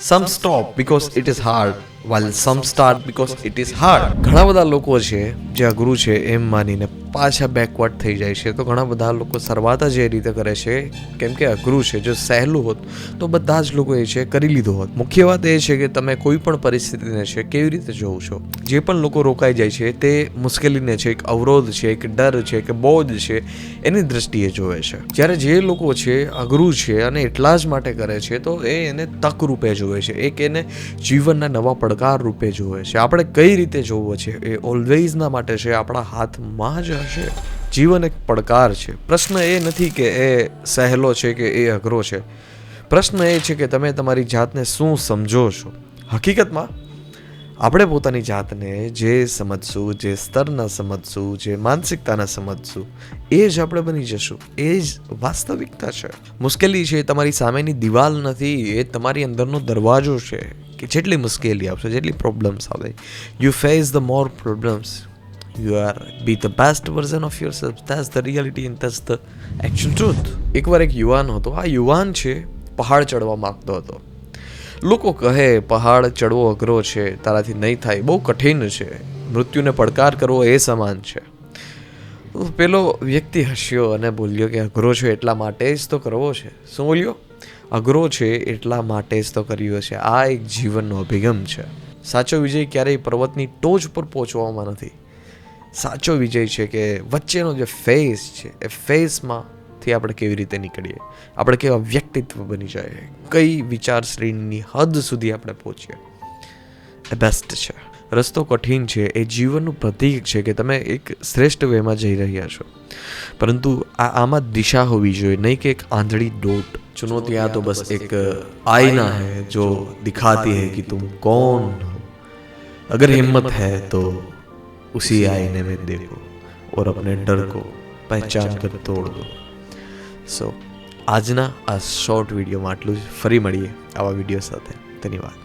Sum stop because it is hard while some start because it is hard. ઘણા બધા લોકો છે જે અઘરું છે એમ માનીને પાછા બેકવર્ડ થઈ જાય છે. તો ઘણા બધા લોકો શરૂઆત જ એ રીતે કરે છે કેમ કે અઘરું છે. જો સહેલું હોત તો બધા જ લોકો એ છે કરી લીધું હોત. મુખ્ય વાત એ છે કે તમે કોઈ પણ પરિસ્થિતિને છે કેવી રીતે જોવો છો. જે પણ લોકો રોકાઈ જાય છે તે મુશ્કેલીને છે, એક અવરોધ છે, એક ડર છે, કે બોજ છે, એની દ્રષ્ટિએ જોવે છે. જ્યારે જે લોકો છે અઘરું છે અને એટલા જ માટે કરે છે તો એ એને તક રૂપે જોવે છે, એક એને જીવનના નવા પડકાર રૂપે જોવે છે. આપણે કઈ રીતે જોવો છે એ ઓલવેઝના માટે છે આપણા હાથમાં જ હશે. જીવન એક પડકાર છે. પ્રશ્ન એ નથી કે એ સહેલો છે કે એ અઘરો છે. પ્રશ્ન એ છે કે તમે તમારી જાતને શું સમજો છો. હકીકતમાં આપણે પોતાની જાતને જે સમજશું, જે સ્તરના સમજશું, જે માનસિકતાના સમજશું, એ જ આપણે બની જશું. એ જ વાસ્તવિકતા છે. મુશ્કેલી છે એ તમારી સામેની દિવાલ નથી, એ તમારી અંદરનો દરવાજો છે. કે જેટલી મુશ્કેલી આવશે, જેટલી પ્રોબ્લેમ્સ આવે, you face the more problems, you are be the best version of yourself. That's the reality and that's the actual truth. એકવાર એક યુવાન હતો. આ યુવાન છે પહાડ ચડવા માંગતો હતો. લોકો કહે પહાડ ચડવો અઘરો છે, તારાથી નહીં થાય, બહુ કઠિન છે, મૃત્યુને પડકાર કરવો એ સમાન છે. પેલો વ્યક્તિ હસ્યો અને બોલ્યો કે અઘરો છે એટલા માટે જ તો કરવો છે. શું બોલ્યો? અઘરો છે એટલા માટે જ તો કર્યો છે. આ એક જીવનનો અભિગમ છે. સાચો વિજય ક્યારેય પર્વતની ટોચ પર પહોંચવામાં નથી. સાચો વિજય છે કે વચ્ચેનો જે ફેઝ છે એ ફેઝમાંથી આપણે કેવી રીતે નીકળીએ, આપણે કેવા વ્યક્તિત્વ બની જાય, કઈ વિચારશ્રેણીની હદ સુધી આપણે પહોંચીએ, એ બેસ્ટ છે. રસ્તો કઠિન છે એ જીવનનું પ્રતીક છે કે તમે એક શ્રેષ્ઠ વેમાં જઈ રહ્યા છો, પરંતુ આમાં દિશા હોવી જોઈએ, નહીં કે એક આંધળી દોટ. चुनौतियाँ तो बस एक आईना है जो दिखाती है कि तुम कौन हो. अगर हिम्मत है तो उसी आईने में देखो और अपने डर को पहचान कर तोड़ दो. સો આજના આ શોર્ટ વિડીયોમાં આટલું જ. ફરી મળીએ આવા વિડીયો સાથે. ધન્યવાદ.